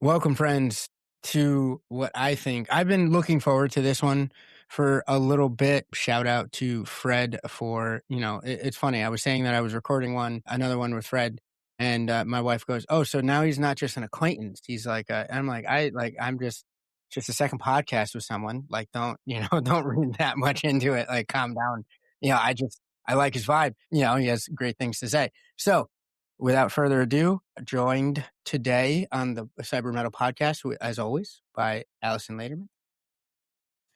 Welcome, friends, to what I think. I've been looking forward to this one for a little bit. Shout out to Fred for, it's funny. I was saying that I was recording another one with Fred, and my wife goes, "Oh, so now he's not just an acquaintance. He's like," and I'm like, I'm just a second podcast with someone. Like, don't, don't read that much into it. Like, calm down. I like his vibe. He has great things to say. So, without further ado, joined today on the Mettle podcast, as always, by Alyson Laterman.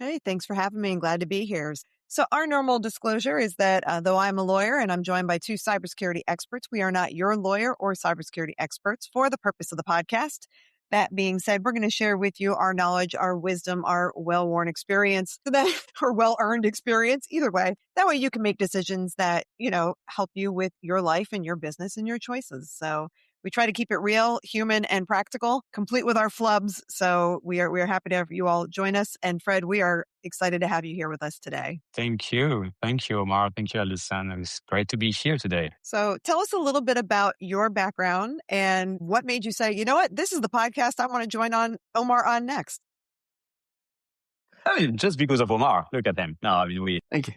Hey, thanks for having me and glad to be here. So our normal disclosure is that though I'm a lawyer and I'm joined by two cybersecurity experts, we are not your lawyer or cybersecurity experts for the purpose of the podcast. That being said, we're going to share with you our knowledge, our wisdom, our well-worn experience, or well-earned experience, either way. That way you can make decisions that, help you with your life and your business and your choices. So we try to keep it real, human, and practical, complete with our flubs. So we are happy to have you all join us. And Fred, we are excited to have you here with us today. Thank you, Omar. Thank you, Alyson. It's great to be here today. So tell us a little bit about your background and what made you say, you know what, this is the podcast I want to join Omar on next. Just because of Omar. Look at him. No, Thank you.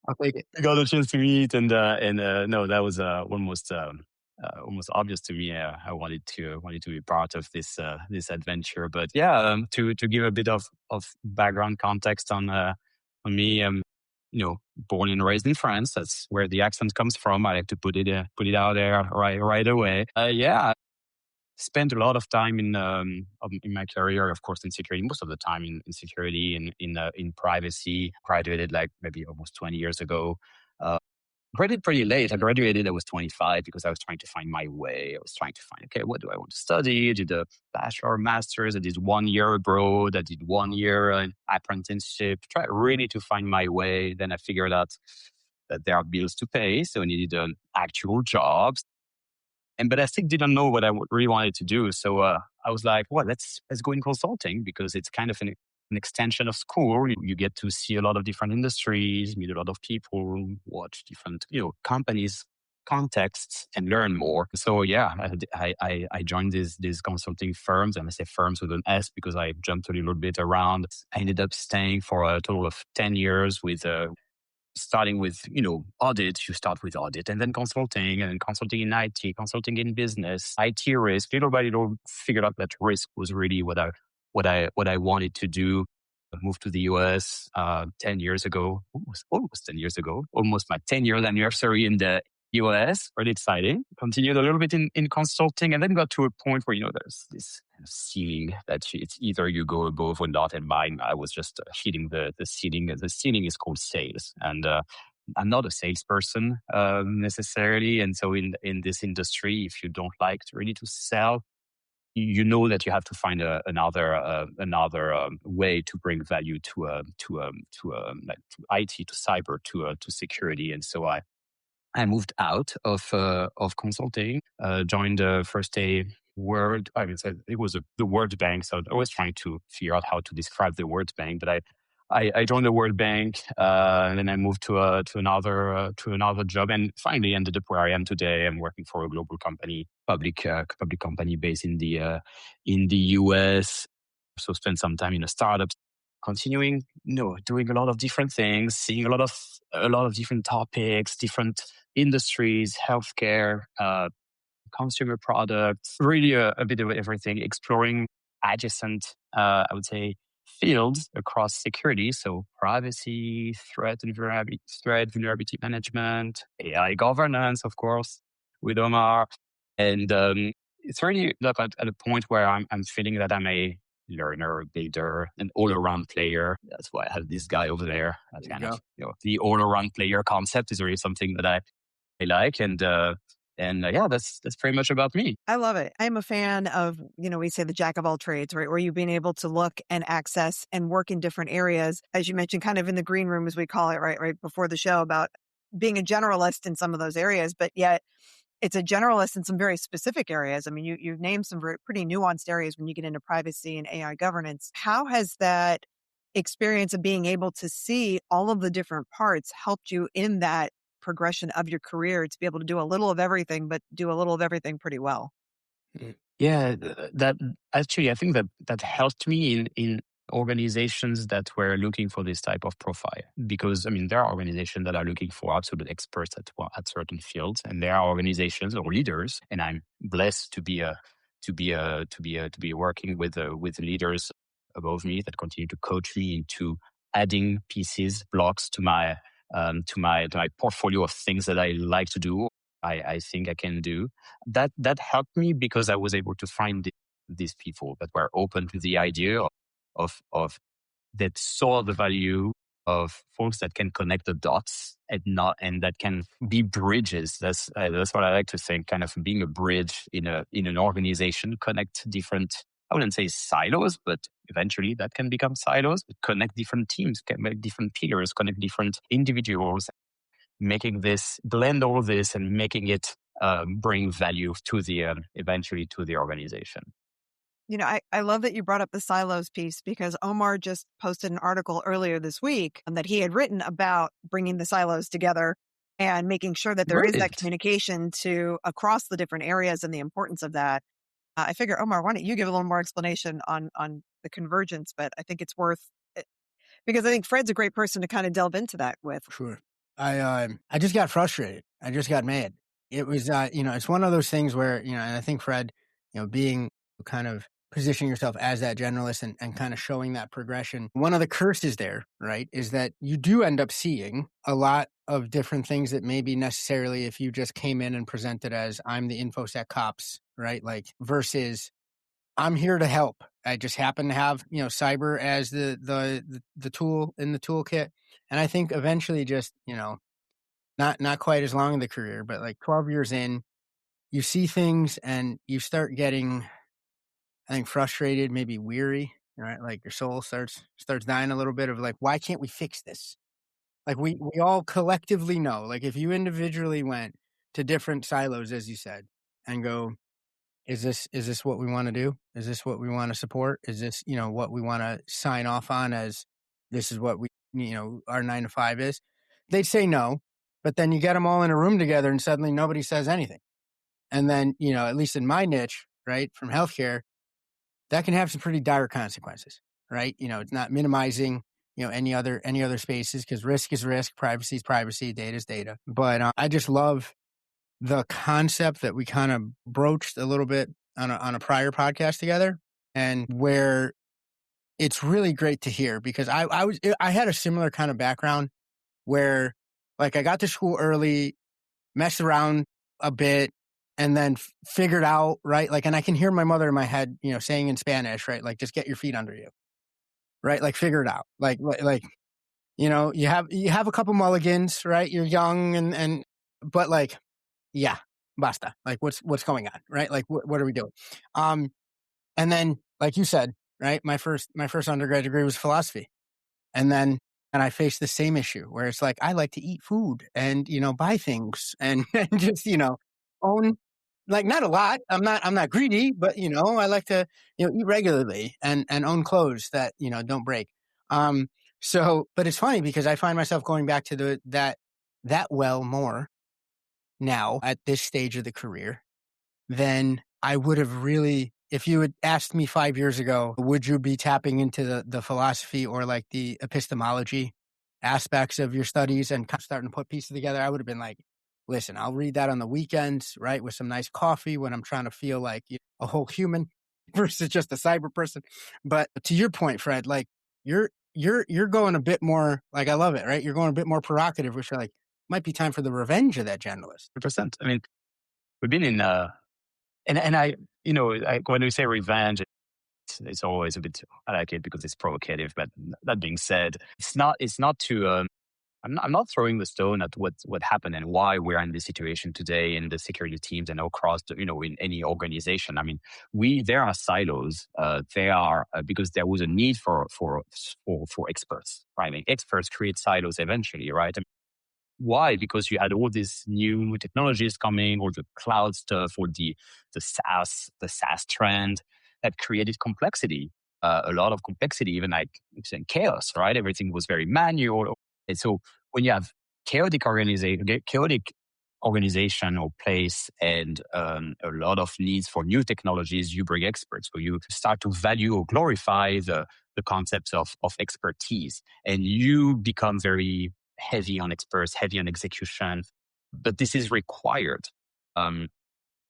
I'll take it. We got a chance to meet, and no, that was almost obvious to me. I wanted to be part of this adventure. But yeah, to give a bit of background context on me, born and raised in France. That's where the accent comes from. I like to put it out there right away. Spent a lot of time in my career, of course, in security. Most of the time in security and in privacy. Graduated like maybe almost 20 years ago. Graduated pretty late. I graduated, I was 25 because I was trying to find my way. I was trying to find, okay, what do I want to study? I did a bachelor, master's. I did 1 year abroad. I did 1 year apprenticeship. Tried really to find my way. Then I figured out that there are bills to pay. So I needed an actual job. But I still didn't know what I really wanted to do. So I was like, well, let's go in consulting because it's kind of an extension of school. You get to see a lot of different industries, meet a lot of people, watch different companies, contexts, and learn more. So yeah, I joined these consulting firms, and I say firms with an S because I jumped a little bit around. I ended up staying for a total of 10 years with starting with, audit. You start with audit and then consulting in IT, consulting in business, IT risk. Little by little, figured out that risk was really what I wanted to do. I moved to the US 10 years ago, almost 10 years ago, almost my 10-year anniversary in the US. Really exciting. Continued a little bit in consulting and then got to a point where, there's this kind of ceiling that it's either you go above or not. And mine, I was just hitting the ceiling. The ceiling is called sales. And I'm not a salesperson necessarily. And so in this industry, if you don't like really to sell, you know that you have to find another way to bring value to IT, to cyber, to security. And so I moved out of consulting, joined first a World. I mean, it was the World Bank. So I was trying to figure out how to describe the World Bank, but I joined the World Bank, and then I moved to another job, and finally ended up where I am today. I'm working for a global company, public company based in the US. So spent some time in a startup, continuing, doing a lot of different things, seeing a lot of different topics, different industries, healthcare, consumer products, really a bit of everything, exploring adjacent, I would say, fields across security. So privacy, threat vulnerability management, AI governance, of course, with Omar. And it's really at a point where I'm feeling that I'm a learner, a builder, an all-around player. That's why I have this guy over there. That's kind of the all-around player concept is really something that I like, and yeah, that's pretty much about me. I love it. I'm a fan of, we say the jack of all trades, right? Where you've been able to look and access and work in different areas, as you mentioned, kind of in the green room, as we call it, right before the show, about being a generalist in some of those areas, but yet it's a generalist in some very specific areas. I mean, you've named some pretty nuanced areas when you get into privacy and AI governance. How has that experience of being able to see all of the different parts helped you in that progression of your career to be able to do a little of everything, but do a little of everything pretty well? Yeah, that actually, I think that that helped me in organizations that were looking for this type of profile. Because I mean, there are organizations that are looking for absolute experts at certain fields, and there are organizations or leaders. And I'm blessed to be to be working with leaders above me that continue to coach me into adding pieces, blocks to my portfolio of things that I like to do. I think I can do that helped me because I was able to find these people that were open to the idea of that saw the value of folks that can connect the dots and that can be bridges. That's what I like to think, kind of being a bridge in an organization, connect different. I wouldn't say silos, but eventually that can become silos. But connect different teams, connect different peers, connect different individuals, making this blend all this and making it bring value to the eventually to the organization. I love that you brought up the silos piece because Omar just posted an article earlier this week that he had written about bringing the silos together and making sure that there is that Great. communication to across the different areas and the importance of that. I figure, Omar, why don't you give a little more explanation on the convergence? But I think it's worth it because I think Fred's a great person to kind of delve into that with. Sure. I just got frustrated. I just got mad. It was it's one of those things where, and I think Fred, being kind of positioning yourself as that generalist and kind of showing that progression. One of the curses there, right, is that you do end up seeing a lot of different things that maybe necessarily if you just came in and presented as I'm the InfoSec cops, right? Like versus I'm here to help. I just happen to have, cyber as the tool in the toolkit. And I think eventually just, not quite as long in the career, but like 12 years in, you see things and you start getting, I think, frustrated, maybe weary, right? Like your soul starts dying a little bit of like, why can't we fix this? Like we all collectively know, like if you individually went to different silos, as you said, and go, is this what we want to do? Is this what we want to support? Is this, what we want to sign off on as this is what we, our 9 to 5 is? They'd say no, but then you get them all in a room together and suddenly nobody says anything. And then, at least in my niche, right, from healthcare, that can have some pretty dire consequences, right? It's not minimizing, any other spaces because risk is risk, privacy is privacy, data is data. But I just love the concept that we kind of broached a little bit on a prior podcast together, and where it's really great to hear because I had a similar kind of background where like I got to school early, messed around a bit, and then figured out, right? Like, and I can hear my mother in my head, saying in Spanish, right? Like, just get your feet under you, right? Like, figure it out. Like, you have a couple mulligans, right? You're young but like, yeah, basta. Like, what's going on, right? Like, what are we doing? And then, like you said, right? My first undergrad degree was philosophy, and I faced the same issue where it's like I like to eat food and buy things and, and just own, like, not a lot. I'm not greedy, but I like to eat regularly and own clothes that don't break. So, but it's funny because I find myself going back to that well more now at this stage of the career than I would have really, if you had asked me 5 years ago, would you be tapping into the philosophy or like the epistemology aspects of your studies and starting to put pieces together, I would have been like, listen, I'll read that on the weekends, right? With some nice coffee when I'm trying to feel like a whole human versus just a cyber person. But to your point, Fred, like you're going a bit more, like, I love it, right? You're going a bit more provocative, which are like, might be time for the revenge of that generalist. 100%. I mean, we've been in and I when we say revenge, it's always a bit, I like it because it's provocative. But that being said, it's not to I'm not throwing the stone at what happened and why we're in this situation today in the security teams and across in any organization. I mean, there are silos. There are because there was a need for experts. Right? I mean, experts create silos eventually, right? Why? Because you had all these new technologies coming, or the cloud stuff, or the SaaS trend that created complexity, a lot of complexity, even like chaos. Right? Everything was very manual, and so when you have chaotic organization or place and a lot of needs for new technologies, you bring experts. So you start to value or glorify the concepts of expertise, and you become very heavy on experts, heavy on execution. But this is required, and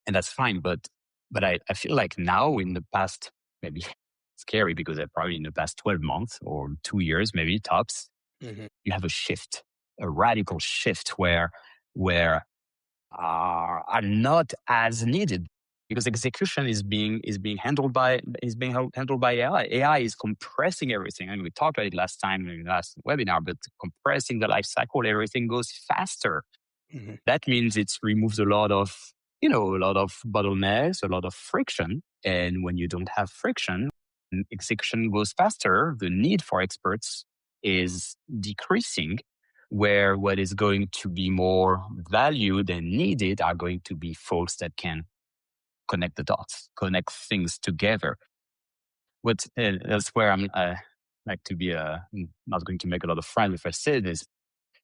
that's fine. But I feel like now in the past, maybe scary because probably in the past 12 months or 2 years, maybe tops, you have a shift, a radical shift where are not as needed because execution is being handled by handled by AI. AI is compressing everything, and we talked about it last time in the last webinar. But compressing the life cycle, everything goes faster. That means it removes a lot of bottlenecks, a lot of friction. And when you don't have friction, execution goes faster. The need for experts is decreasing, where what is going to be more valued and needed are going to be folks that can connect the dots, connect things together. That's where I'm like to be not going to make a lot of friends if I say this.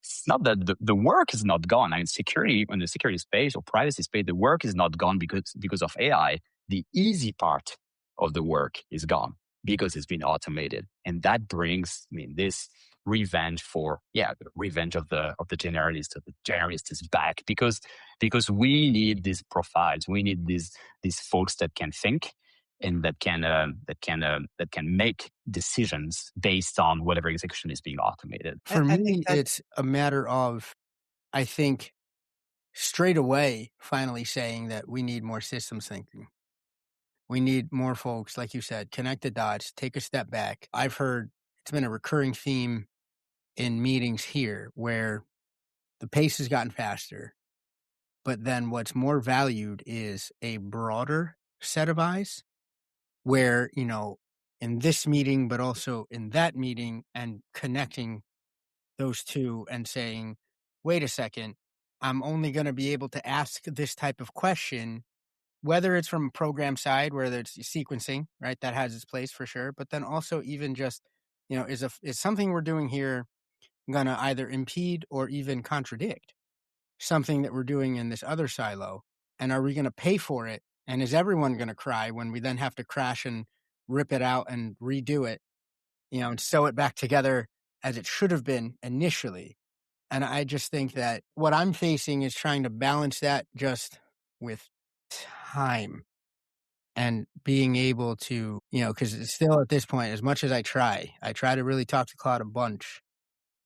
It's not that the work is not gone. I mean, security, in the security space or privacy space, the work is not gone because of AI. The easy part of the work is gone because it's been automated. And that brings, this revenge the revenge of the generalist. The generalist is back because we need these profiles. We need these folks that can think and that can make decisions based on whatever execution is being automated. For me, it's a matter of, I think, straight away finally saying that we need more systems thinking. We need more folks, like you said, connect the dots, take a step back. I've heard it's been a recurring theme in meetings here where the pace has gotten faster, but then what's more valued is a broader set of eyes where, in this meeting, but also in that meeting, and connecting those two and saying, wait a second, I'm only going to be able to ask this type of question, whether it's from a program side, whether it's sequencing, right? That has its place for sure. But then also even just, is something we're doing here going to either impede or even contradict something that we're doing in this other silo? And are we going to pay for it? And is everyone going to cry when we then have to crash and rip it out and redo it, and sew it back together as it should have been initially? And I just think that what I'm facing is trying to balance that just with time and being able to, because it's still at this point, as much as I try to really talk to Claude a bunch,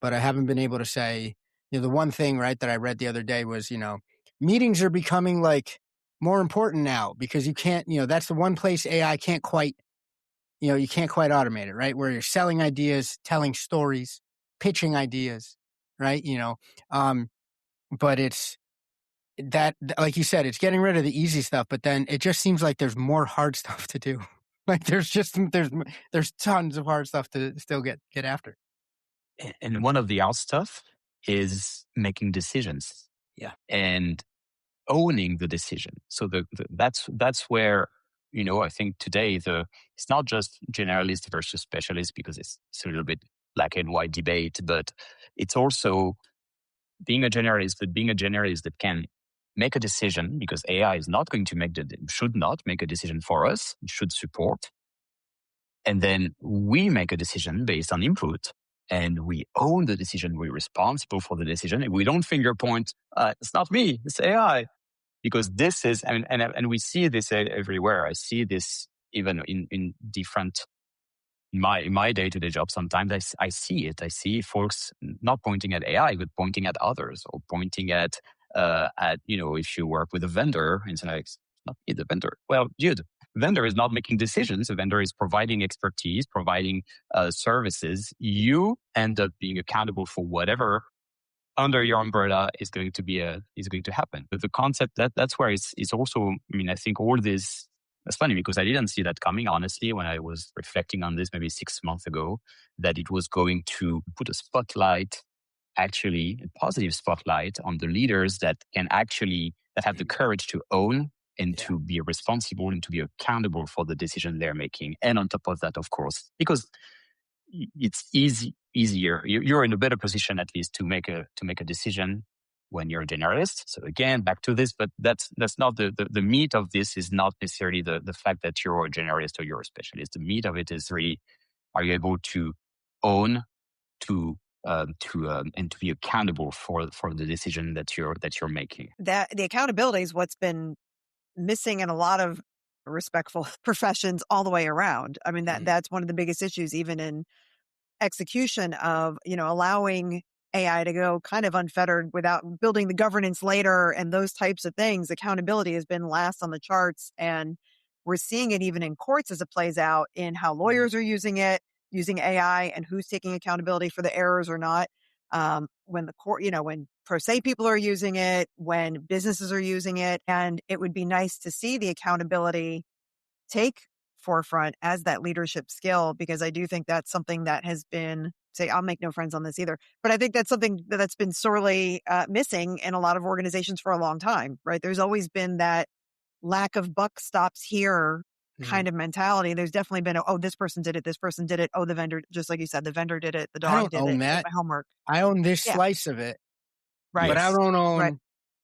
but I haven't been able to say, the one thing, right, that I read the other day was, meetings are becoming like more important now because you can't, that's the one place AI can't quite, you can't quite automate it, right? Where you're selling ideas, telling stories, pitching ideas, right? But it's that, like you said, it's getting rid of the easy stuff, but then it just seems like there's more hard stuff to do. Like there's tons of hard stuff to still get after. And one of the hard stuff is making decisions. Yeah. And owning the decision. So that's where, I think today it's not just generalist versus specialist because it's a little bit black and white debate, but it's also being a generalist that can make a decision, because AI is not going to should not make a decision for us. It should support. And then we make a decision based on input, and we own the decision. We're responsible for the decision. And we don't finger point, it's not me, it's AI. Because this is, and we see this everywhere. I see this even in different, in my day-to-day job. Sometimes I see it. I see folks not pointing at AI, but pointing at others, or pointing at if you work with a vendor, and it's like, it's not me, the vendor. Well, dude, vendor is not making decisions. The vendor is providing expertise, providing services. You end up being accountable for whatever under your umbrella is going to happen. But the concept that's where it's also, I think all this, that's funny because I didn't see that coming, honestly, when I was reflecting on this maybe 6 months ago, that it was going to put a spotlight, actually a positive spotlight on the leaders that have the courage to own and to be responsible and to be accountable for the decision they're making. And on top of that, of course, because it's easier. You're in a better position, at least, to make a decision when you're a generalist. So again, back to this, but that's not the meat of this is not necessarily the fact that you're a generalist or you're a specialist. The meat of it is really, are you able to own, and to be accountable for the decision that you're making. That the accountability is what's been missing in a lot of respectful professions all the way around. I mean, that's one of the biggest issues, even in execution of, allowing AI to go kind of unfettered without building the governance later and those types of things. Accountability has been last on the charts. And we're seeing it even in courts as it plays out in how lawyers are using it, using AI, and who's taking accountability for the errors or not. When the court, when pro se people are using it, when businesses are using it. And it would be nice to see the accountability take forefront as that leadership skill, because I do think that's something that has been, I'll make no friends on this either, but I think that's something that's been sorely missing in a lot of organizations for a long time, right? There's always been that lack of buck stops here kind of mentality. There's definitely been, this person did it, this person did it. Oh, the vendor, just like you said, the vendor did it, the dog did it. I own that. my homework. I own this slice of it, right? But I don't own, right.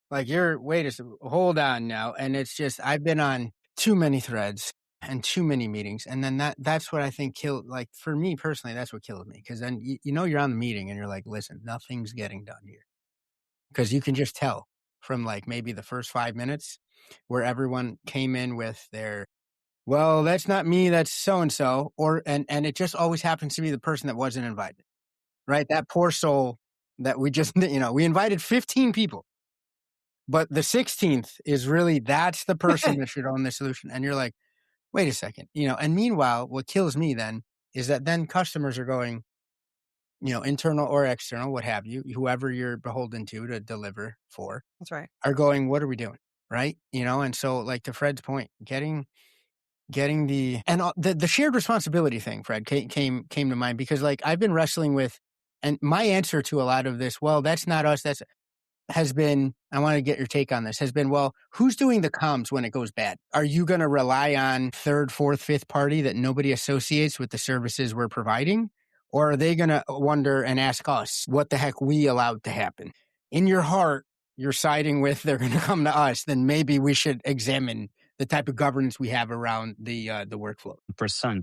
like, wait a second, hold on now. And it's just, I've been on too many threads and too many meetings. And then that's what I think killed, like, for me personally, that's what killed me. Cause then, you're on the meeting and you're like, listen, nothing's getting done here. Cause you can just tell from like maybe the first 5 minutes where everyone came in with their, well, that's not me, that's so-and-so. And it just always happens to be the person that wasn't invited, right? That poor soul that we just, we invited 15 people. But the 16th is really, that's the person that should own the solution. And you're like, wait a second, and meanwhile, what kills me then is that then customers are going, internal or external, what have you, whoever you're beholden to deliver for. That's right. Are going, what are we doing? Right. And so like to Fred's point, getting the shared responsibility thing, Fred, came to mind because like I've been wrestling with, and my answer to a lot of this, well, that's not us, has been, I want to get your take on this, has been, well, who's doing the comms when it goes bad? Are you going to rely on third, fourth, fifth party that nobody associates with the services we're providing? Or are they going to wonder and ask us what the heck we allowed to happen? In your heart, you're siding with they're going to come to us, then maybe we should examine the type of governance we have around the workflow.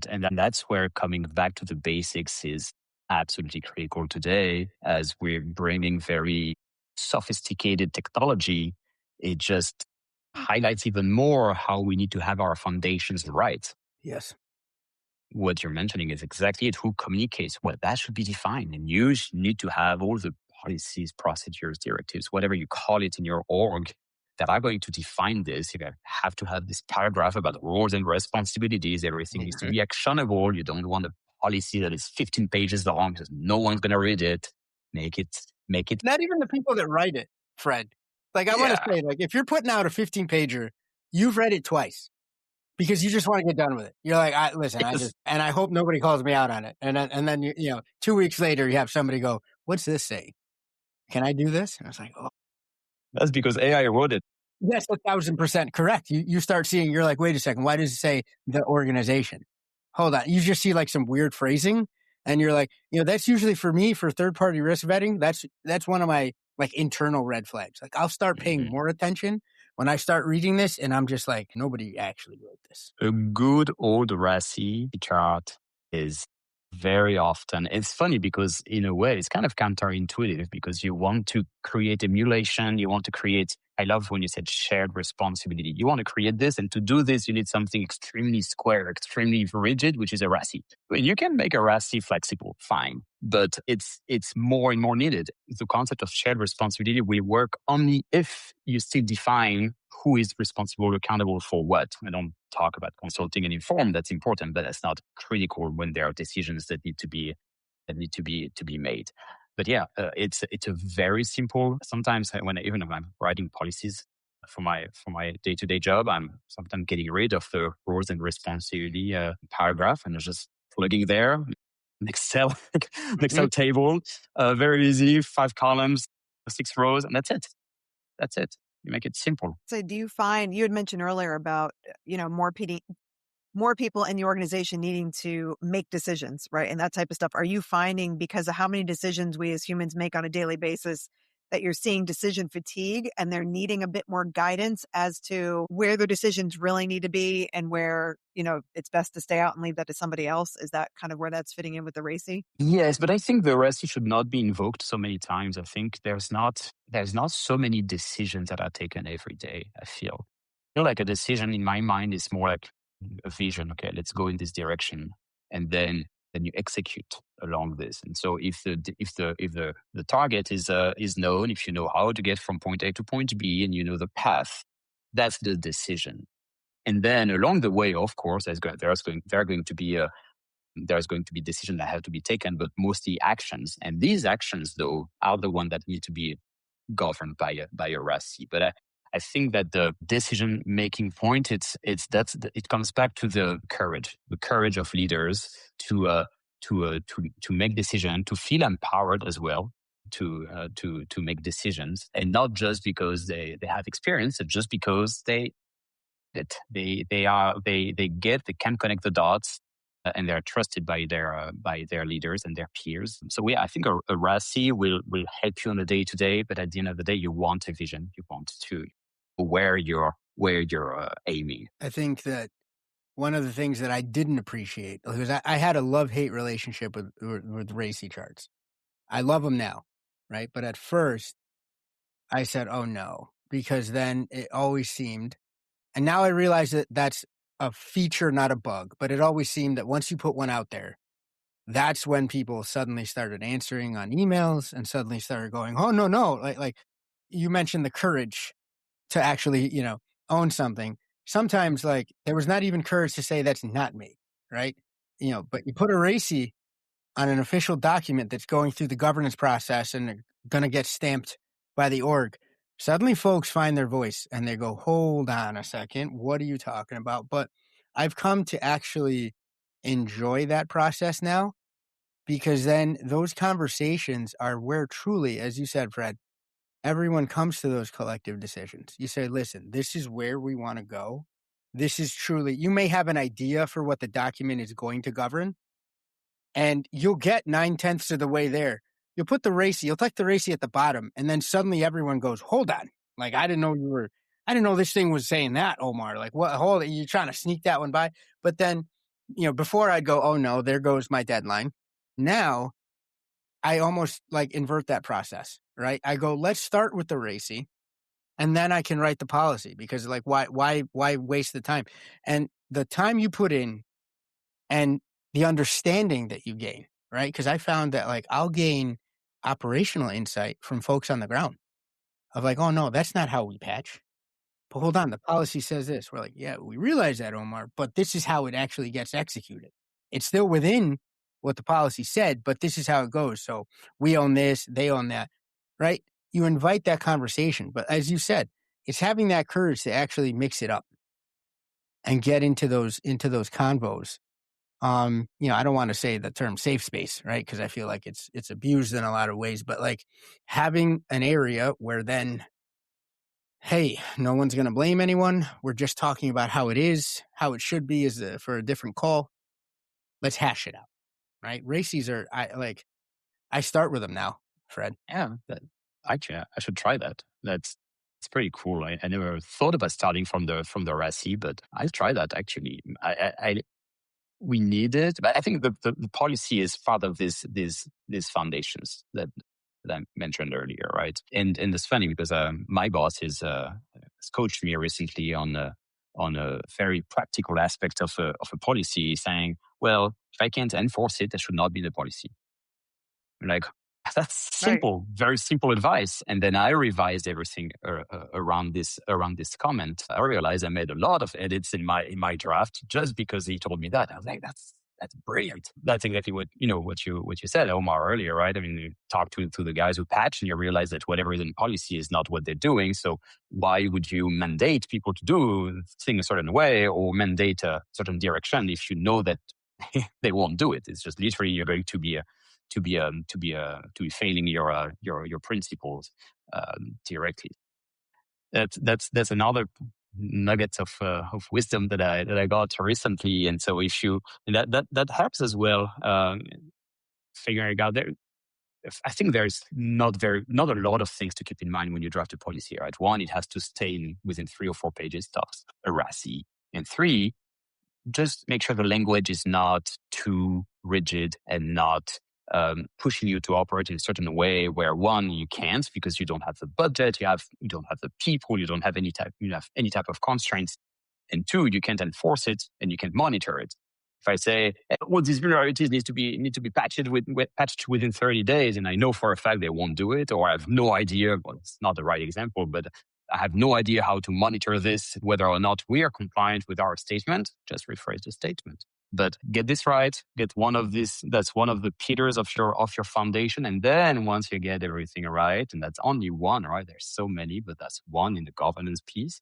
And that's where coming back to the basics is absolutely critical today as we're bringing very sophisticated technology. It just highlights even more how we need to have our foundations right. Yes. What you're mentioning is exactly it. Who communicates? Well, that should be defined. And you need to have all the policies, procedures, directives, whatever you call it in your org that are going to define this. You have to have this paragraph about roles and responsibilities. Everything needs to be actionable. You don't want a policy that is 15 pages long because no one's going to read it. Make it. Not even the people that write it, Fred. Like, I want to say, like, if you're putting out a 15-pager, you've read it twice because you just want to get done with it. You're like, I hope nobody calls me out on it. And then 2 weeks later, you have somebody go, what's this say? Can I do this? And I was like, oh. That's because AI wrote it. Yes, 1,000% correct. You start seeing, you're like, wait a second, why does it say the organization? Hold on. You just see like some weird phrasing. And you're like, that's usually for me, for third-party risk vetting, that's one of my like internal red flags. Like I'll start paying more attention when I start reading this and I'm just like, nobody actually wrote this. A good old RACI chart is very often, it's funny because in a way it's kind of counterintuitive because you want to create emulation, you want to create, I love when you said shared responsibility. You want to create this, and to do this, you need something extremely square, extremely rigid, which is a RACI. I mean, you can make a RACI flexible, fine, but it's more and more needed. The concept of shared responsibility will work only if you still define who is responsible, accountable for what. I don't talk about consulting and inform. That's important, but that's not critical when there are decisions that need to be made. But yeah, it's a very simple. Sometimes when I'm writing policies for my day-to-day job, I'm sometimes getting rid of the roles and responsibility paragraph and just plugging there an Excel table, very easy, 5 columns, 6 rows, and that's it. That's it. You make it simple. So do you find, you had mentioned earlier about, more people in the organization needing to make decisions, right? And that type of stuff. Are you finding, because of how many decisions we as humans make on a daily basis, that you're seeing decision fatigue and they're needing a bit more guidance as to where their decisions really need to be and where, it's best to stay out and leave that to somebody else? Is that kind of where that's fitting in with the RACI? Yes, but I think the RACI should not be invoked so many times. I think there's not so many decisions that are taken every day, I feel. Like a decision in my mind is more like a vision. Okay, let's go in this direction. And then you execute along this. And so if the target is known, if you know how to get from point A to point B and you know the path, that's the decision. And then along the way, of course, there's going to be decisions that have to be taken, but mostly actions. And these actions, though, are the ones that need to be governed by a RACI. But I think that the decision making point, it comes back to the courage of leaders to make decisions, to feel empowered as well to make decisions, and not just because they have experience, but just because they can connect the dots, and they're trusted by their leaders and their peers. So I think a RACI will help you on a day to day, but at the end of the day, you want a vision. You want to where you're aiming. I think that one of the things that I didn't appreciate, because I had a love-hate relationship with RACI charts. I love them now, right? But at first, I said, oh no, because then it always seemed, and now I realize that that's a feature, not a bug, but it always seemed that once you put one out there, that's when people suddenly started answering on emails and suddenly started going, oh, no. Like you mentioned the courage to actually, own something. Sometimes like there was not even courage to say that's not me, right? But you put a RACI on an official document that's going through the governance process and going to get stamped by the org. Suddenly folks find their voice and they go, hold on a second, what are you talking about? But I've come to actually enjoy that process now, because then those conversations are where truly, as you said, Fred, everyone comes to those collective decisions. You say, listen, this is where we want to go. This is truly, you may have an idea for what the document is going to govern, and you'll get 9/10 of the way there. You'll put the RACI, you'll click the RACI at the bottom, and then suddenly everyone goes, hold on. Like, I didn't know this thing was saying that, Omar. Like, what, hold it, you're trying to sneak that one by. But then, before I'd go, oh no, there goes my deadline. Now, I almost like invert that process, right? I go, let's start with the RACI, and then I can write the policy, because like, why waste the time? And the time you put in and the understanding that you gain, right? Because I found that like I'll gain operational insight from folks on the ground of like, oh no, that's not how we patch. But hold on, the policy says this. We're like, yeah, we realize that, Omar, but this is how it actually gets executed. It's still within what the policy said, but this is how it goes. So we own this, they own that, right? You invite that conversation. But as you said, it's having that courage to actually mix it up and get into those convos. I don't want to say the term safe space, right? Because I feel like it's abused in a lot of ways, but like having an area where then, hey, no one's going to blame anyone. We're just talking about how it is, how it should be for a different call. Let's hash it out, right? RACIs I start with them now, Fred. Yeah, actually, I should try that. It's pretty cool. I never thought about starting from the RACI, but I'll try that actually. We need it, but I think the policy is part of these foundations that I mentioned earlier, right? And it's funny because my boss has coached me recently on a very practical aspect of a policy, saying, "Well, if I can't enforce it, that should not be the policy." I'm like, that's simple, very simple advice. And then I revised everything around this comment. I realized I made a lot of edits in my draft just because he told me that. I was like, that's brilliant. That's exactly what you said, Omar, earlier, right? I mean, you talk to the guys who patch, and you realize that whatever is in policy is not what they're doing. So why would you mandate people to do things a certain way or mandate a certain direction if you know that they won't do it? It's just literally you're going to be failing your principles directly. That's another nugget of wisdom that I got recently, and so if you that helps as well, figuring out there. I think there's not a lot of things to keep in mind when you draft a policy, right? One, it has to stay within 3 or 4 pages, tops, a RACI. And 3, just make sure the language is not too rigid and not pushing you to operate in a certain way where, one, you can't because you don't have the budget, you don't have the people, you don't have any type of constraints, and 2, you can't enforce it and you can't monitor it. If I say, well, these vulnerabilities need to be patched within 30 days, and I know for a fact they won't do it, or I have no idea, well, it's not the right example, but I have no idea how to monitor this, whether or not we are compliant with our statement, just rephrase the statement. But get this right, get one of these, that's one of the pillars of your foundation. And then once you get everything right, and that's only one, right? There's so many, but that's one in the governance piece.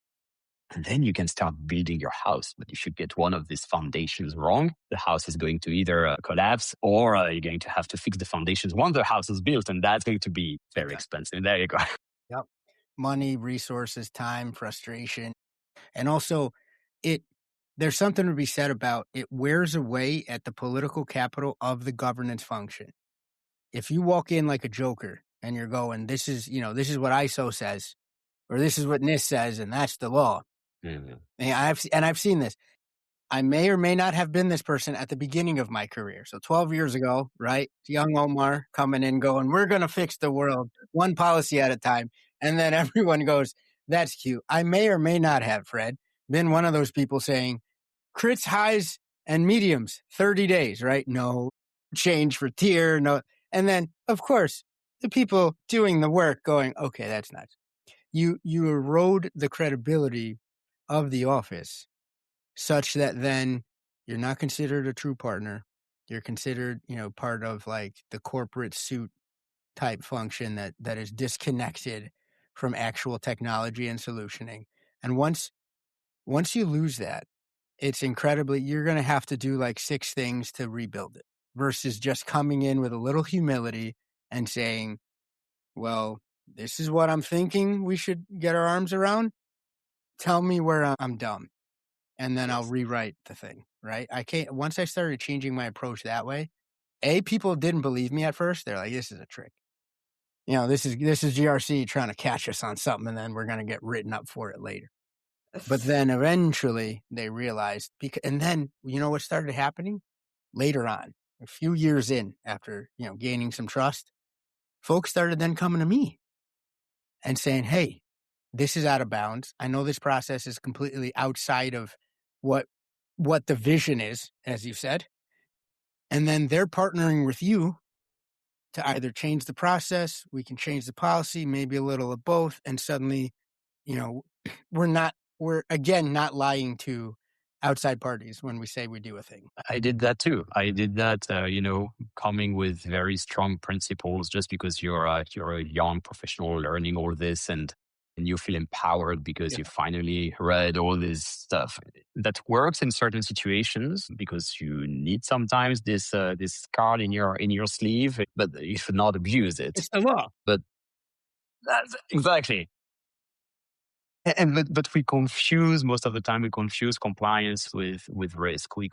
And then you can start building your house. But if you get one of these foundations wrong, the house is going to either collapse, or you're going to have to fix the foundations once the house is built. And that's going to be very expensive. There you go. Yep. Money, resources, time, frustration. And also, there's something to be said about it wears away at the political capital of the governance function. If you walk in like a joker and you're going, this is what ISO says, or this is what NIST says, and that's the law. Mm-hmm. And I've seen this. I may or may not have been this person at the beginning of my career. So 12 years ago, right? Young Omar coming in going, we're going to fix the world one policy at a time. And then everyone goes, that's cute. I may or may not have, Fred, been one of those people saying, crits, highs, and mediums, 30 days, right? No change for tier, no. And then, of course, the people doing the work going, okay, that's nice. You erode the credibility of the office such that then you're not considered a true partner. You're considered, part of like the corporate suit type function that is disconnected from actual technology and solutioning. And once you lose that, it's incredibly, you're going to have to do like 6 things to rebuild it versus just coming in with a little humility and saying, well, this is what I'm thinking we should get our arms around. Tell me where I'm dumb. And then I'll rewrite the thing, right? Once I started changing my approach that way, people didn't believe me at first. They're like, this is a trick. This is GRC trying to catch us on something, and then we're going to get written up for it later. But then eventually they realized, and then, what started happening later on, a few years in after, gaining some trust, folks started then coming to me and saying, hey, this is out of bounds. I know this process is completely outside of what the vision is, as you said. And then they're partnering with you to either change the process, we can change the policy, maybe a little of both. And suddenly, we're again not lying to outside parties when we say we do a thing. I did that too. I did that, coming with very strong principles just because you're a young professional learning all this and you feel empowered because you finally read all this stuff. That works in certain situations because you need sometimes this card in your sleeve, but you should not abuse it. It's the law. But that's exactly. But we confuse most of the time. We confuse compliance with risk. We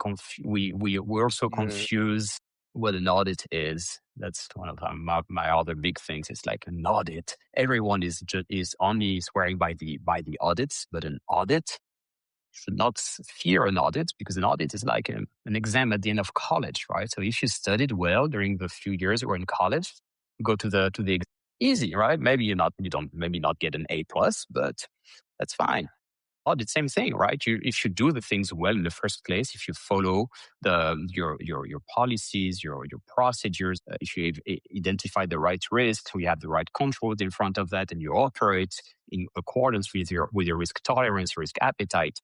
also confuse what an audit is. That's one of my other big things. It's like an audit. Everyone is only swearing by the audits, but an audit should not fear an audit because an audit is like an exam at the end of college, right? So if you studied well during the few years you were in college, go to the exam. Easy, right? Maybe you don't maybe not get an A+, but that's fine. Audit, same thing, right? If you do the things well in the first place, if you follow your policies, your procedures, if you identify the right risks, we have the right controls in front of that, and you operate in accordance with your risk tolerance, risk appetite,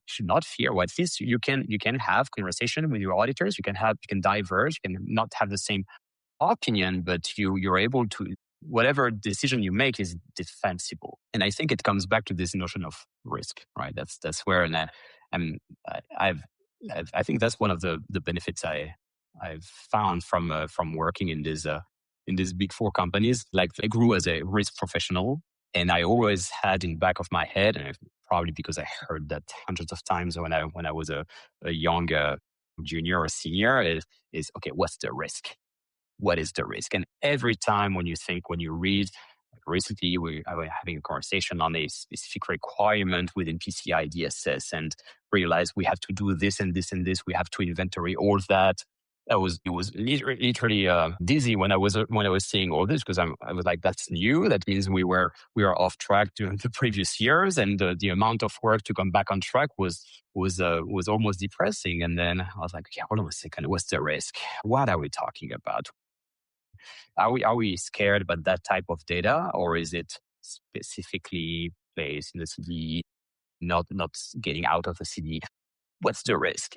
should not fear. Well, at least you can have conversation with your auditors. You can diverge. You can not have the same opinion, but you're able to, whatever decision you make is defensible. And I think it comes back to this notion of risk, right? That's where, and I think that's one of the benefits I've found from working in these big 4 companies. Like, I grew as a risk professional, and I always had in the back of my head, and probably because I heard that hundreds of times when I was a young junior or senior, is okay, what's the risk? what is the risk? And every time when you read, like recently we were having a conversation on a specific requirement within PCI DSS and realized we have to do this and this and this. We have to inventory all that. It was literally dizzy when I was seeing all this, because I was like, that's new. That means we were off track during the previous years, and the amount of work to come back on track was almost depressing. And then I was like, okay, hold on a second, what's the risk? What are we talking about? Are we scared about that type of data, or is it specifically placed in the CD, not getting out of the CD? What's the risk?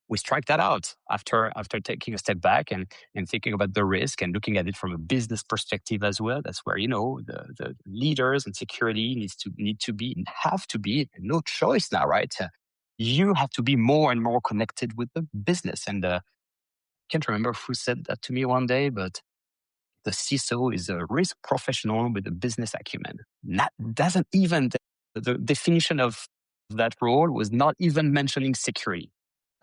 We strike that out after taking a step back and thinking about the risk and looking at it from a business perspective as well. That's where, the leaders and security have to be no choice now, right? You have to be more and more connected with the business. And I can't remember who said that to me one day, but the CISO is a risk professional with a business acumen. That doesn't even, the definition of that role was not even mentioning security.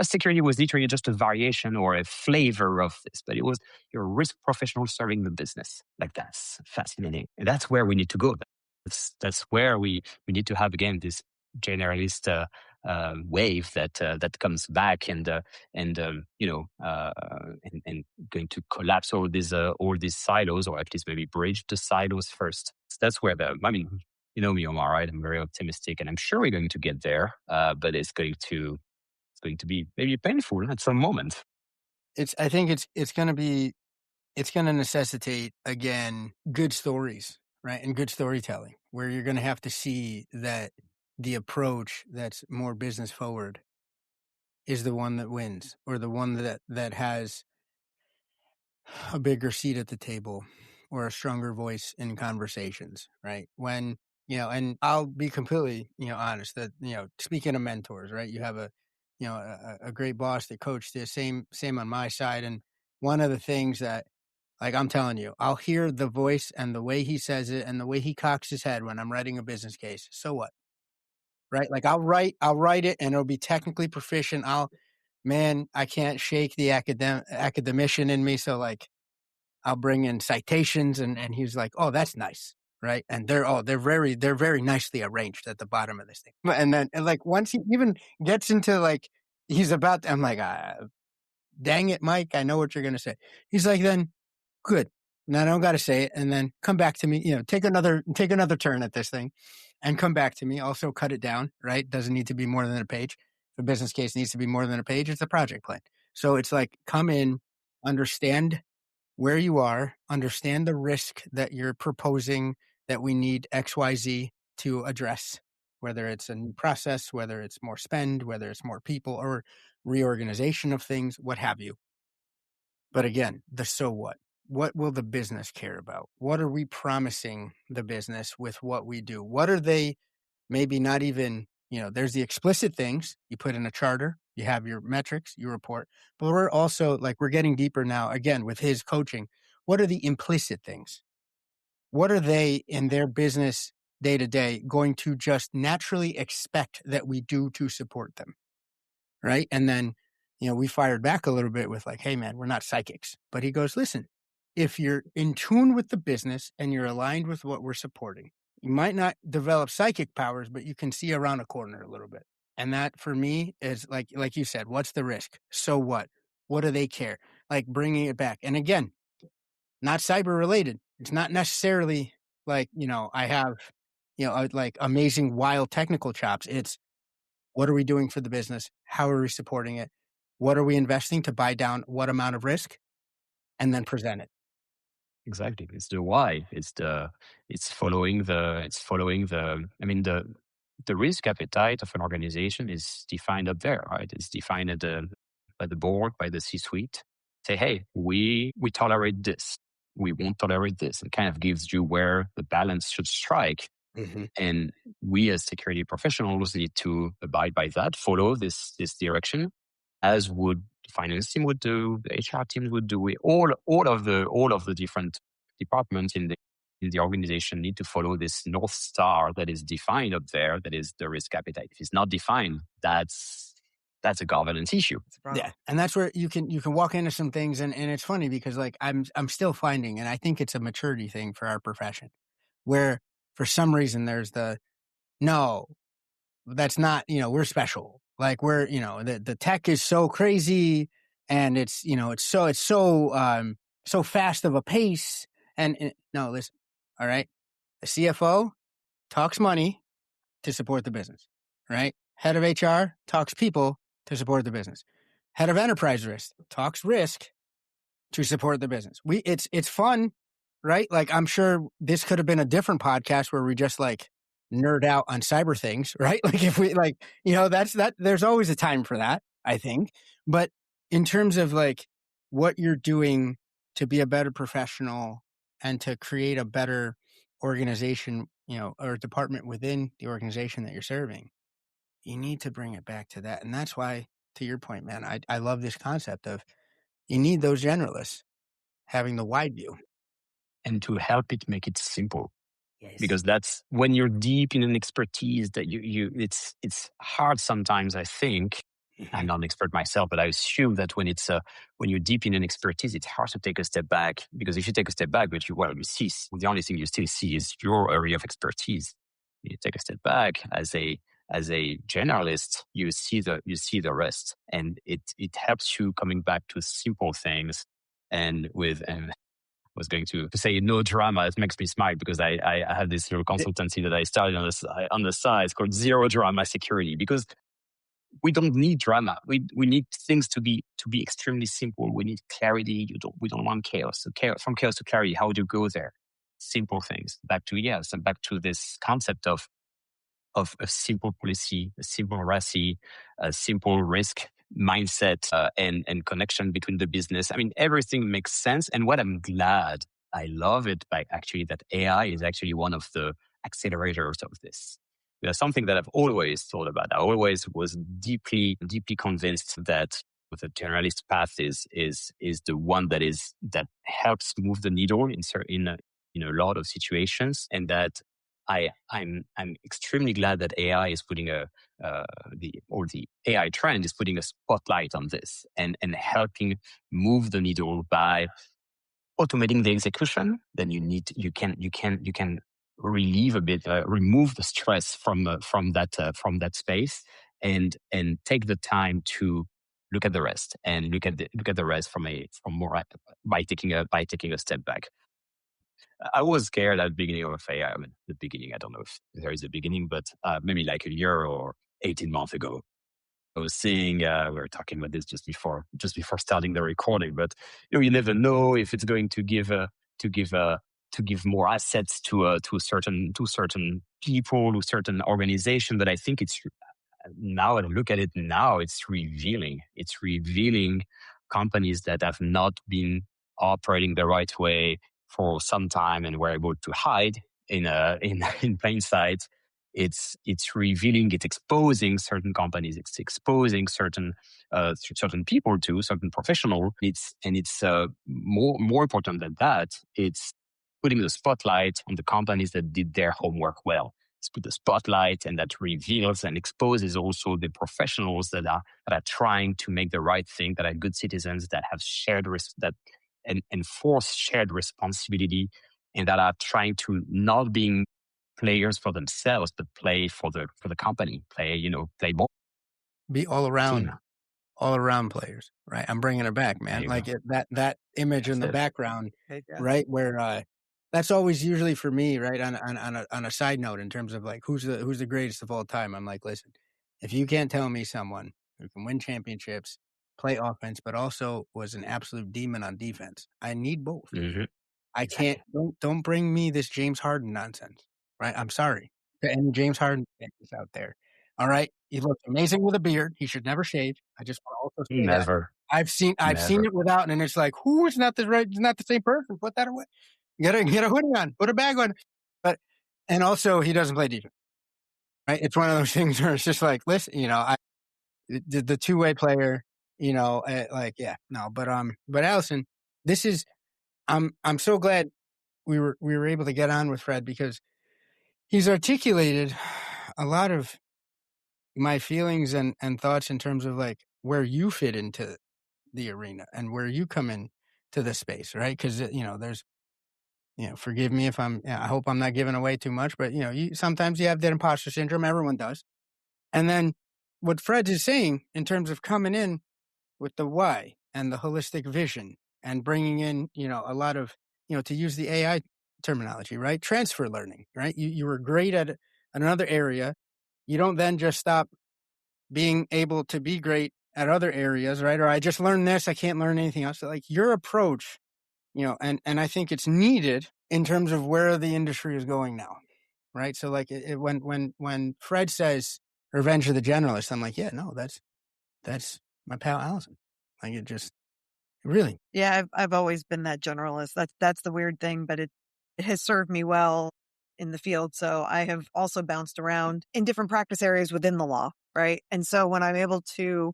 Security was literally just a variation or a flavor of this, but it was your risk professional serving the business. Like, that's fascinating. And that's where we need to go. That's where we need to have, again, this generalist wave that comes back and going to collapse all these silos, or at least maybe bridge the silos first. So that's where you know me, Omar, right? I'm very optimistic, and I'm sure we're going to get there. But it's going to be maybe painful at some moment. I think it's going to necessitate, again, good stories, right? And good storytelling, where you're going to have to see that the approach that's more business forward is the one that wins, or the one that has a bigger seat at the table or a stronger voice in conversations, right? When, and I'll be completely, honest that, speaking of mentors, right? You have a great boss that coached you, same on my side. And one of the things that, like, I'm telling you, I'll hear the voice and the way he says it and the way he cocks his head when I'm writing a business case. So what? Right? Like, I'll write it and it'll be technically proficient. I can't shake the academician in me. So, like, I'll bring in citations and he's like, oh, that's nice. Right. And they're very nicely arranged at the bottom of this thing. And then, like, once he even gets into, like, I'm like, dang it, Mike, I know what you're going to say. He's like, then good. Now I don't got to say it. And then come back to me, take another turn at this thing and come back to me. Also cut it down, right? Doesn't need to be more than a page. If a business case needs to be more than a page, it's a project plan. So it's like, come in, understand where you are, understand the risk that you're proposing that we need XYZ to address, whether it's a new process, whether it's more spend, whether it's more people or reorganization of things, what have you. But again, the so what? What will the business care about? What are we promising the business with what we do? What are they maybe not even, there's the explicit things you put in a charter, you have your metrics, you report, but we're also, like, we're getting deeper now, again, with his coaching. What are the implicit things? What are they in their business day to day going to just naturally expect that we do to support them? Right. And then, we fired back a little bit with, like, hey man, we're not psychics, but he goes, listen, if you're in tune with the business and you're aligned with what we're supporting, you might not develop psychic powers, but you can see around a corner a little bit. And that, for me, is like you said, what's the risk? So what? What do they care? Like, bringing it back. And again, not cyber related. It's not necessarily like, I have, like, amazing, wild technical chops. It's, what are we doing for the business? How are we supporting it? What are we investing to buy down what amount of risk? And then present it. Exactly. It's the why. It's following the risk appetite of an organization is defined up there, right? It's defined by the board, by the C-suite. Say, hey, we tolerate this. We won't tolerate this. It kind of gives you where the balance should strike. Mm-hmm. And we as security professionals need to abide by that, follow this direction, as would the finance team would do, the HR teams would do. All of the different departments in the organization need to follow this North Star that is defined up there, that is the risk appetite. If it's not defined, that's that's a governance issue. Yeah. And that's where you can walk into some things, and it's funny because like I'm still finding, and I think it's a maturity thing for our profession, where for some reason there's no, that's not, we're special. Like we're, the tech is so crazy, and it's, so fast of a pace. And no, listen, all right. The CFO talks money to support the business, right? Head of HR talks people to support the business. Head of enterprise risk talks risk to support the business. It's fun, right? Like I'm sure this could have been a different podcast where we just like nerd out on cyber things, right? Like if we like, that's that, there's always a time for that, I think. But in terms of like what you're doing to be a better professional and to create a better organization, or department within the organization that you're serving, you need to bring it back to that. And that's why, to your point, man, I love this concept of you need those generalists having the wide view. And to help it make it simple. Yes. Because that's when you're deep in an expertise that it's hard sometimes, I think. I'm not an expert myself, but I assume that when you're deep in an expertise, it's hard to take a step back, because if you take a step back, but you see, the only thing you still see is your area of expertise. You take a step back as a generalist, you see the rest, and it helps you coming back to simple things. And was going to say no drama. It makes me smile because I have this little consultancy that I started on the side. It's called Zero Drama Security, because we don't need drama. We need things to be extremely simple. We need clarity. We don't want chaos. So from chaos to clarity, how would you go there? Simple things. Back to this concept of a simple policy, a simple RACI, a simple risk mindset, and connection between the business. I mean, everything makes sense. And what I'm glad, I love it, actually, that AI is actually one of the accelerators of this. Something that I've always thought about. I always was deeply, deeply convinced that the generalist path is the one that helps move the needle in a lot of situations, and that I'm extremely glad that AI is putting the AI trend is putting a spotlight on this and helping move the needle by automating the execution. Then you can relieve a bit, remove the stress from that space, and take the time to look at the rest, and look at the rest by taking a step back. I was scared at the beginning of AI. I mean, the beginning, I don't know if there is a beginning, but maybe like a year or 18 months ago, I was seeing, we were talking about this just before starting the recording, but you never know if it's going to give more assets to certain people, to certain organization. But I think it's, now I look at it now, it's revealing companies that have not been operating the right way for some time and were able to hide in plain sight. It's revealing, it's exposing certain companies, it's exposing certain people to certain professionals. It's more important than that. It's putting the spotlight on the companies that did their homework well. It's put the spotlight, and that reveals and exposes also the professionals that are trying to make the right thing, that are good citizens, that have shared risk, that enforce shared responsibility, and that are trying to not being players for themselves, but play for the company, play ball. Be all around players, right? I'm bringing it back, man. Like that image in the background, right? Where that's always usually for me, right? On a side note, in terms of like who's the greatest of all time, I'm like, listen, if you can't tell me someone who can win championships, play offense, but also was an absolute demon on defense, I need both. Mm-hmm. I can't. Don't bring me this James Harden nonsense, right? I'm sorry to any James Harden fans out there. All right, he looks amazing with a beard. He should never shave. I just want to also say that I've seen it without, and it's like, who is not the same person? Put that away. Get a hoodie on. Put a bag on. And also he doesn't play defense, right? It's one of those things where it's just like, listen, the two-way player, but Alyson, this is. I'm so glad we were able to get on with Fred, because he's articulated a lot of my feelings and thoughts in terms of like where you fit into the arena and where you come in to the space, right? Because there's forgive me if I hope I'm not giving away too much, but sometimes you have that imposter syndrome. Everyone does. And then what Fred is saying in terms of coming in with the why and the holistic vision and bringing in, a lot of, to use the AI terminology, right? Transfer learning, right? You were great at another area. You don't then just stop being able to be great at other areas, right? Or I just learned this, I can't learn anything else. So like your approach, and I think it's needed in terms of where the industry is going now, right? So like when Fred says Revenge of the Generalist, I'm like, yeah, no, that's my pal Alyson. Like it just really. Yeah, I've always been that generalist. That's the weird thing, but it has served me well in the field. So I have also bounced around in different practice areas within the law, right? And so when I'm able to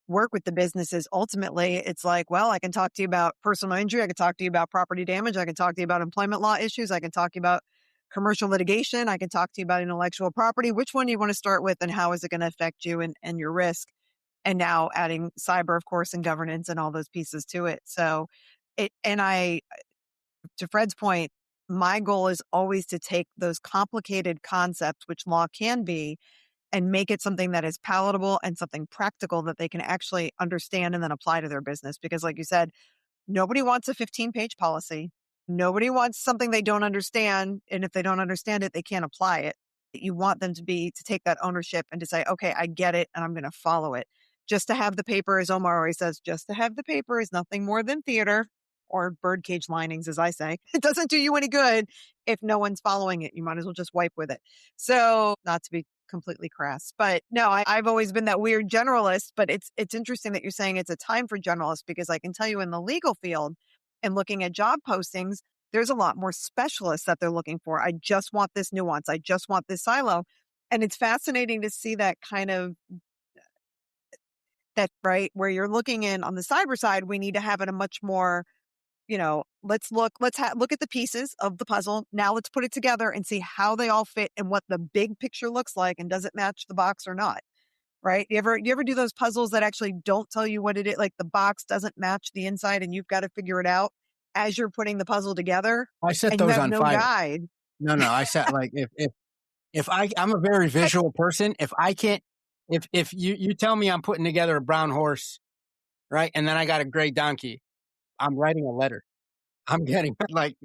work with the businesses, ultimately it's like, well, I can talk to you about personal injury, I can talk to you about property damage, I can talk to you about employment law issues, I can talk to you about commercial litigation, I can talk to you about intellectual property. Which one do you want to start with and how is it going to affect you and your risk? And now adding cyber, of course, and governance and all those pieces to it. So to Fred's point, my goal is always to take those complicated concepts, which law can be, and make it something that is palatable and something practical that they can actually understand and then apply to their business. Because like you said, nobody wants a 15-page policy. Nobody wants something they don't understand. And if they don't understand it, they can't apply it. You want them to take that ownership and to say, okay, I get it and I'm going to follow it. Just to have the paper, as Omar always says, just to have the paper is nothing more than theater or birdcage linings, as I say. It doesn't do you any good if no one's following it. You might as well just wipe with it. So not to be completely crass, but no, I've always been that weird generalist, but it's interesting that you're saying it's a time for generalists, because I can tell you in the legal field and looking at job postings, there's a lot more specialists that they're looking for. I just want this nuance. I just want this silo. And it's fascinating to see that kind of right where you're looking in on the cyber side, we need to have it a much more, let's look at the pieces of the puzzle. Now let's put it together and see how they all fit and what the big picture looks like. And does it match the box or not? Right. You ever do those puzzles that actually don't tell you what it is? Like the box doesn't match the inside and you've got to figure it out as you're putting the puzzle together. I set And you those have on no fire. guide. No, I set like if I'm a very visual person, if I can't, if you tell me I'm putting together a brown horse, right, and then I got a gray donkey, I'm writing a letter. I'm getting like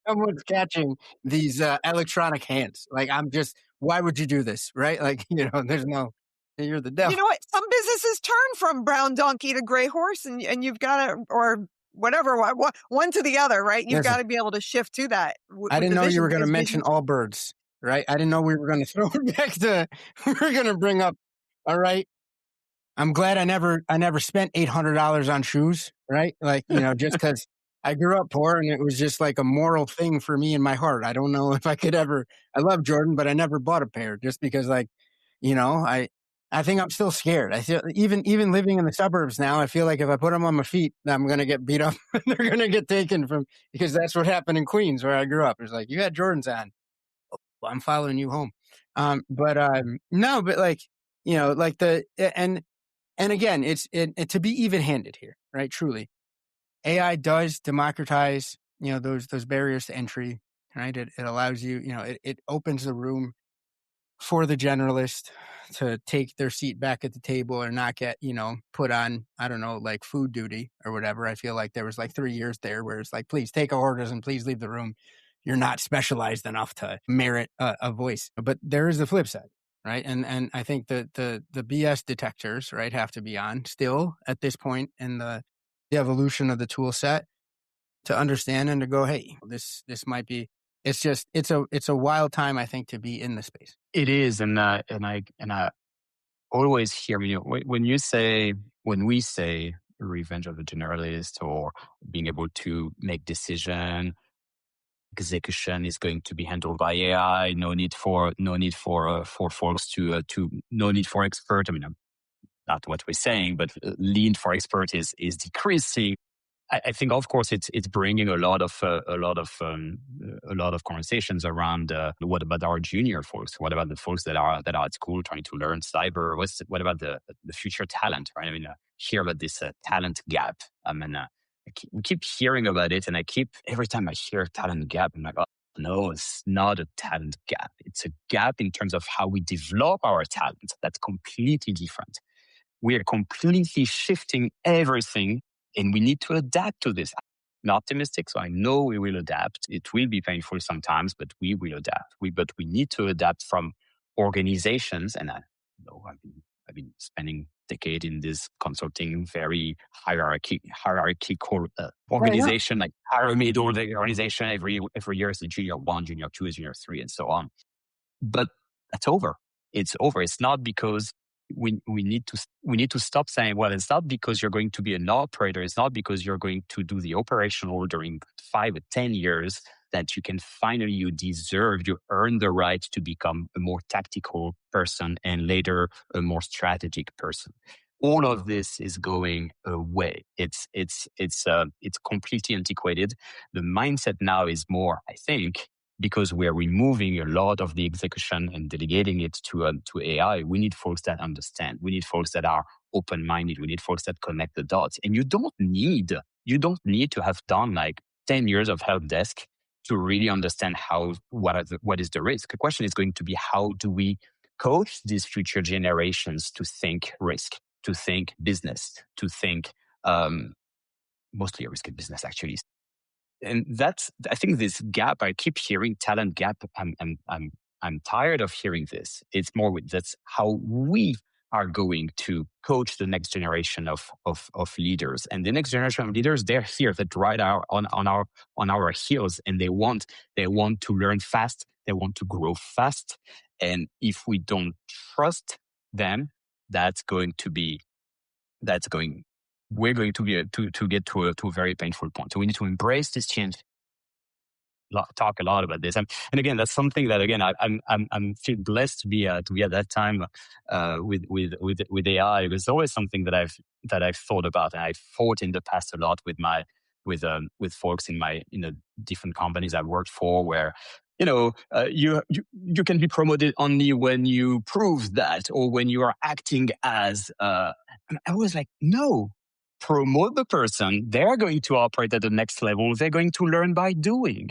someone's catching these electronic hands. Like why would you do this, right? Like there's no, you're the devil. You know what? Some businesses turn from brown donkey to gray horse, and you've got to, or whatever, one to the other, right? You've got to be able to shift to that. I didn't know you were going to mention all birds, right? I didn't know we were going to throw it back to, we were going to bring up, all right. I'm glad I never spent $800 on shoes, right? Like, just because I grew up poor and it was just like a moral thing for me in my heart. I don't know if I could ever, I love Jordan, but I never bought a pair just because I think I'm still scared. I feel even living in the suburbs now, I feel like if I put them on my feet, I'm going to get beat up. They're going to get taken because that's what happened in Queens where I grew up. It's like, you had Jordans on. Well, I'm following you home. No, but like, like and again, it's to be even-handed here, right? Truly, AI does democratize, those barriers to entry, right? It allows you, it opens the room for the generalist to take their seat back at the table or not get, put on, I don't know, like food duty or whatever. I feel like there was like 3 years there where it's like, please take orders and please leave the room. You're not specialized enough to merit a voice. But there is the flip side. Right. And I think the BS detectors, right, have to be on still at this point in the evolution of the tool set to understand and to go, hey, this might be, it's a wild time, I think, to be in the space. It is. And I always hear, when we say revenge of the generalist or being able to make decision, execution is going to be handled by AI. No need for folks to no need for expert. Not what we're saying, but need for expert is decreasing. I think, of course, it's bringing a lot of conversations around what about our junior folks? What about the folks that are at school trying to learn cyber? What about the future talent? Right? I mean, hear about this talent gap. I mean, we keep hearing about it, and every time I hear talent gap, I'm like, oh, no, it's not a talent gap. It's a gap in terms of how we develop our talent. That's completely different. We are completely shifting everything, and we need to adapt to this. I'm optimistic, so I know we will adapt. It will be painful sometimes, but we will adapt. But we need to adapt from organizations, and I know I've been spending decade in this consulting, very hierarchical organization, like pyramidal organization. Every year is a junior 1, junior 2, junior 3, and so on. But that's over. It's over. It's not because we need to stop saying, well, it's not because you're going to be an operator. It's not because you're going to do the operational during 5 or 10 years that you earn the right to become a more tactical person and later a more strategic person. All of this is going away. It's completely antiquated. The mindset now is more, I think, because we're removing a lot of the execution and delegating it to AI. We need folks that understand. We need folks that are open-minded. We need folks that connect the dots. And you don't need to have done like 10 years of help desk to really understand what is the risk. The question is going to be, how do we coach these future generations to think risk, to think business, to think mostly a risk in business, actually. And I think this gap, I keep hearing talent gap. I'm tired of hearing this. It's more that's how we are going to coach the next generation of leaders. And the next generation of leaders, they're here, that ride on our heels, and they want to learn fast. They want to grow fast. And if we don't trust them, we're going to get to a very painful point. So we need to embrace this change. Talk a lot about this, and again, that's something that I'm feel blessed to be at that time with AI. It was always something that I've thought about, and I've thought in the past a lot with folks in the different companies I've worked for, where you can be promoted only when you prove that, or when you are acting as. And I was like, no. Promote the person. They're going to operate at the next level. They're going to learn by doing.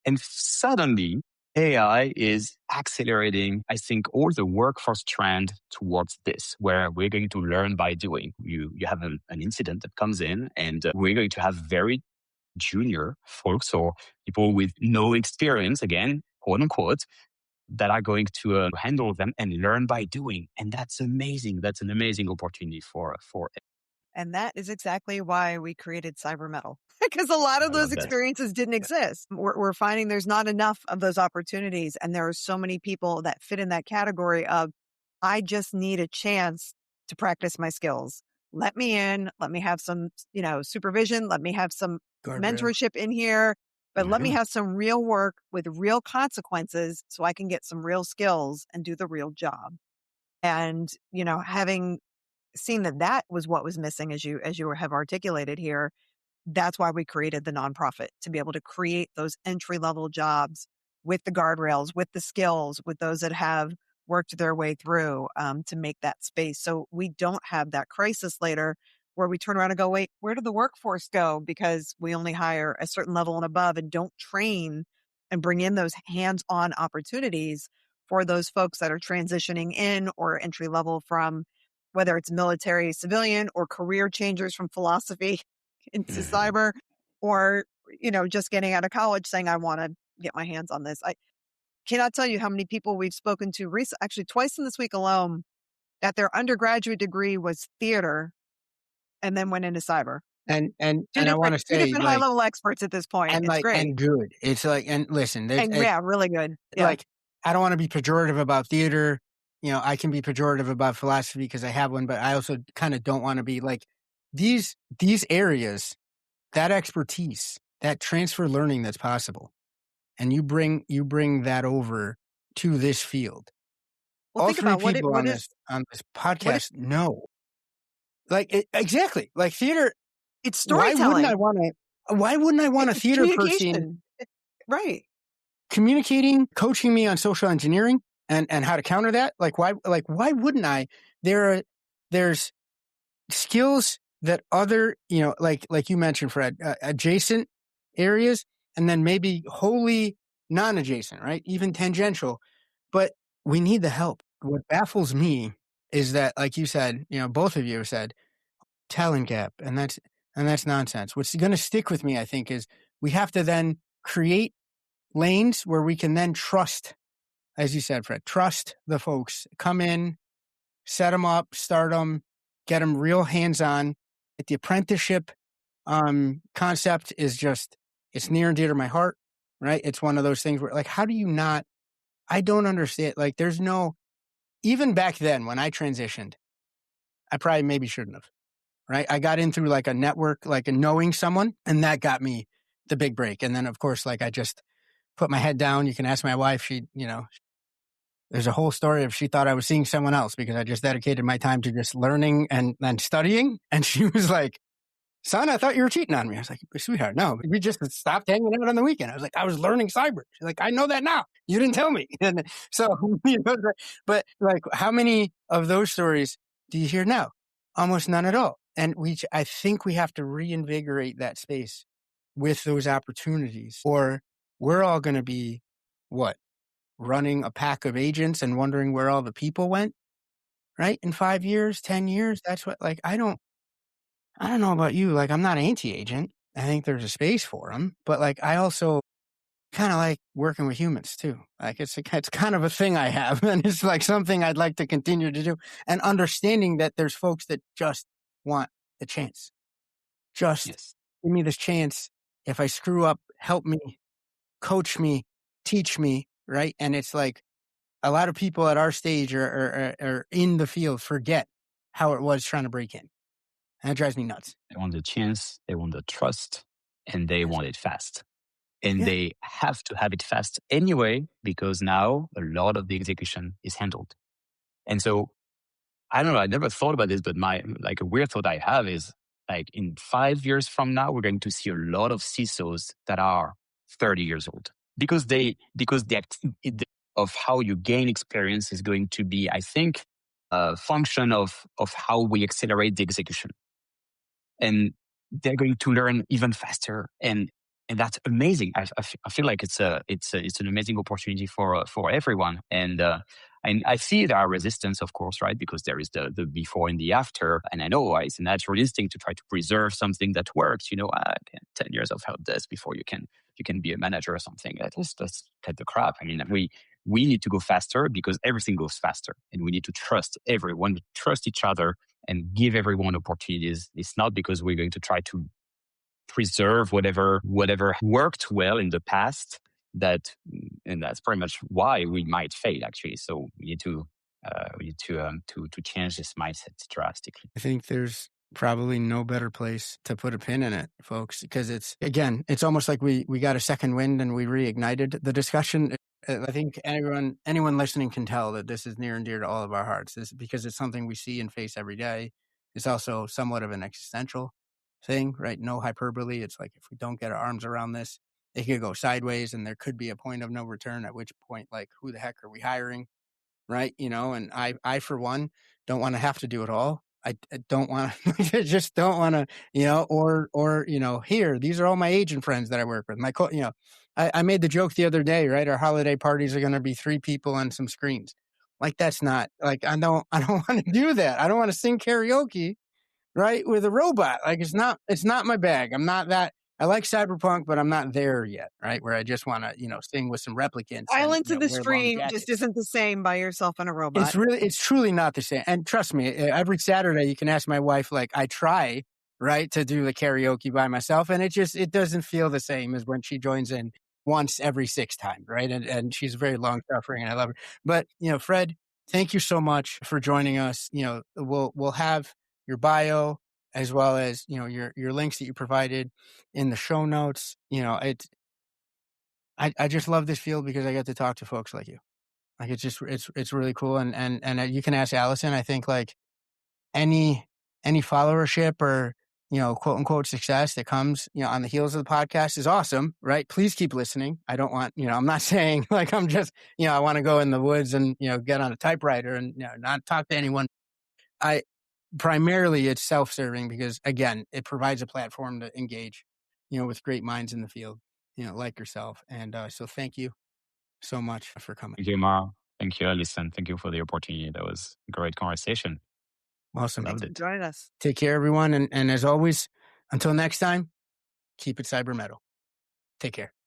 And suddenly, AI is accelerating, I think, all the workforce trend towards this, where we're going to learn by doing. You have an incident that comes in, and we're going to have very junior folks or people with no experience, again, quote unquote, that are going to handle them and learn by doing. And that's amazing. That's an amazing opportunity for And that is exactly why we created Mettle, because a lot of those experiences didn't exist. We're finding there's not enough of those opportunities. And there are so many people that fit in that category of, I just need a chance to practice my skills. Let me in, let me have some, supervision. Let me have some mentorship in here, but let me have some real work with real consequences so I can get some real skills and do the real job. And, having seen that was what was missing, as you have articulated here, that's why we created the nonprofit, to be able to create those entry-level jobs with the guardrails, with the skills, with those that have worked their way through, to make that space. So we don't have that crisis later where we turn around and go, wait, where did the workforce go? Because we only hire a certain level and above and don't train and bring in those hands-on opportunities for those folks that are transitioning in or entry level from, whether it's military, civilian, or career changers from philosophy into cyber, or, just getting out of college saying, I want to get my hands on this. I cannot tell you how many people we've spoken to actually twice in this week alone, that their undergraduate degree was theater and then went into cyber. And I want to say, two different high-level experts at this point. It's great. And good. It's like, and listen, really good. Yeah. Like, I don't want to be pejorative about theater. I can be pejorative about philosophy because I have one, but I also kind of don't want to be like these areas, that expertise, that transfer learning that's possible. And you bring that over to this field. Well, all think three about people on this podcast know. Like, exactly. Like theater, It's why wouldn't I storytelling. want a It's theater person communication. Right. communicating, coaching me on social engineering and how to counter that? Why wouldn't I? There's skills that other, like you mentioned, Fred, adjacent areas, and then maybe wholly non-adjacent, right? Even tangential, but we need the help. What baffles me is that, like you said, both of you said, talent gap, and that's nonsense. What's going to stick with me, I think, is we have to then create lanes where we can then trust, as you said, Fred, trust the folks, come in, set them up, start them, get them real hands-on. The apprenticeship concept is it's near and dear to my heart, right? It's one of those things where, like, how do you not, I don't understand. Like, there's no, even back then when I transitioned, I probably maybe shouldn't have, right? I got in through like a network, like a knowing someone, and that got me the big break. And then, of course, like I just put my head down. You can ask my wife. There's a whole story of she thought I was seeing someone else because I just dedicated my time to just learning and studying. And she was like, son, I thought you were cheating on me. I was like, sweetheart, no, we just stopped hanging out on the weekend. I was like, I was learning cyber. She's like, I know that now. You didn't tell me. And so, but like, how many of those stories do you hear now? Almost none at all. And I think we have to reinvigorate that space with those opportunities, or we're all going to be running a pack of agents and wondering where all the people went, right? In 5 years, 10 years, that's what, like, I don't know about you. Like, I'm not anti-agent. I think there's a space for them, but like, I also kind of like working with humans too. Like, it's kind of a thing I have, and it's like something I'd like to continue to do, and understanding that there's folks that just want the chance. Just Yes. give me this chance. If I screw up, help me, coach me, teach me, right? And it's like a lot of people at our stage are in the field forget how it was trying to break in. And it drives me nuts. They want the chance, they want the trust, and they Yes. want it fast. And Yeah. they have to have it fast anyway, because now a lot of the execution is handled. And so, I don't know, I never thought about this, but a weird thought I have is, like, in 5 years from now, we're going to see a lot of CISOs that are 30 years old, because the of how you gain experience is going to be, I think, a function of how we accelerate the execution. And they're going to learn even faster, and that's amazing. I feel like it's an amazing opportunity for everyone. And I see there are resistance, of course, right? Because there is the before and the after. And I know it's a natural instinct to try to preserve something that works. 10 years of help desk before you can be a manager or something. Let's cut the crap. I mean, we need to go faster because everything goes faster, and we need to trust everyone, trust each other, and give everyone opportunities. It's not because we're going to try to preserve whatever worked well in the past, and that's pretty much why we might fail, actually. So we need to change this mindset drastically. I think there's probably no better place to put a pin in it, folks, because it's almost like we got a second wind and we reignited the discussion. I think anyone listening can tell that this is near and dear to all of our hearts. This because it's something we see and face every day. It's also somewhat of an existential thing, right? No hyperbole. It's like, if we don't get our arms around this, it could go sideways, and there could be a point of no return, at which point, like, who the heck are we hiring? Right. And I, for one, don't want to have to do it all. I don't want to, I just don't want to, or, here, these are all my agent friends that I work with. I made the joke the other day, right? Our holiday parties are going to be 3 people on some screens. Like, that's not like, I don't want to do that. I don't want to sing karaoke, right, with a robot. Like, it's not my bag. I'm not that. I like cyberpunk, but I'm not there yet, right? Where I just want to, sing with some replicants and Silence in the wear long stream jackets. just isn't the same by yourself and a robot. It's truly not the same. And trust me, every Saturday you can ask my wife, like, I try, right, to do the karaoke by myself, and it doesn't feel the same as when she joins in once every 6 times, right? And she's very long suffering, and I love her. But, Fred, thank you so much for joining us. We'll have your bio as well as, your links that you provided in the show notes. I just love this field because I get to talk to folks like you. Like, it's really cool. And you can ask Alyson. I think, like, any followership or quote unquote success that comes, on the heels of the podcast is awesome, right? Please keep listening. I don't want, I'm not saying like I'm just, I want to go in the woods and, get on a typewriter and, not talk to anyone. Primarily it's self-serving because again, it provides a platform to engage, with great minds in the field, like yourself. And so thank you so much for coming. Thank you, Omar. Thank you, Alyson. Thank you for the opportunity. That was a great conversation. Awesome. Thanks for joining us. Take care, everyone. And as always, until next time, keep it cyber metal. Take care.